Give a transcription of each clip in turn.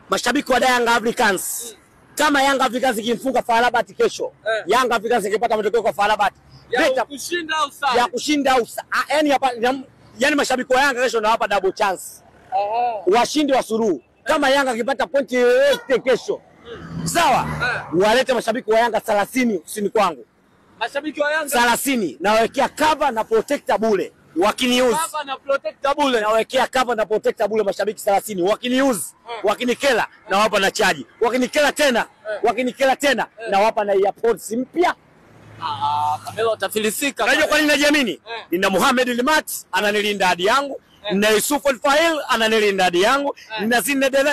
mashabiki wa Young Africans, kama Young Africans ikimfunga FAR Rabat kesho, Young Africans ikipata matokeo kwa FAR Rabat, ya kushinda au yani mashabiki wa Yanga kesho nawapa double chance. Washindi wa suluhu. Kama Yanga akipata pointi yote kesho, sawa, walete mashabiki wa Yanga 30 usini kwangu. Mashabiki wa Yanga 30 nawekea cover na protector bure. Wakiniuze cover na protector bure. Nawekea cover na protector bure mashabiki 30. Wakiniuze, wakinikela na wapa na charge. Wakinikela tena, na wapa na earpods mpya. Kamelo utafilisika. Unajua kwa nini najiamini? Nina Mohamed Limat ananilinda hadi yangu. Nina Yusuf Al-Fail ananilinda hadi yangu. Nina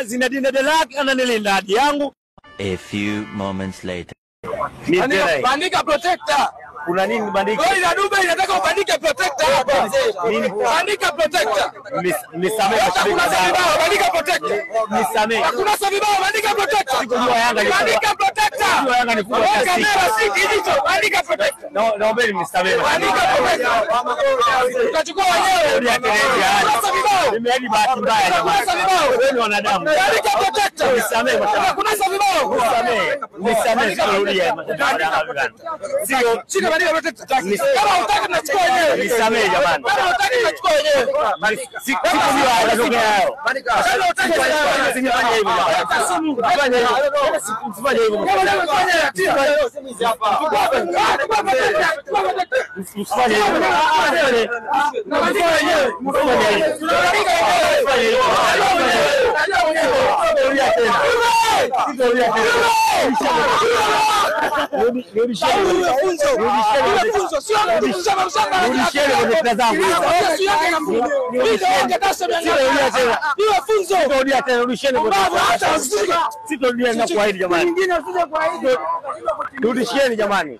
Zinedine Delak ananilinda hadi yangu. A few moments later. Bandika protector. Kuna nini bandika? Goli la Dube inataka ubandike protector hapa. Bandika protector. Nisamee mashabiki. Bandika protector. Nisamee. Hakuna sabibao, bandika protector. Sikujua Yanga ni bandika protector. Sikujua Yanga ni kubwa kiasi. Kamera siki hicho, bandika protector. Naomba nisamee. Bandika protector. Utachukua wenyewe. Nimeadi bahati mbaya jamani. Wewe ni wanadamu. Bandika protector. Nisamee mashabiki. Hakuna sabibao. Nisamee sikurudia. Sio shika bandika protector. Kama utaki tunachukua wenyewe. Nisamee jamani. Kama utaki tunachukua wenyewe. Sikujua yanatokea hayo. Kama utaki Usifanye hivyo. Usifanye hivyo. Usifanye Rudisheni jamani.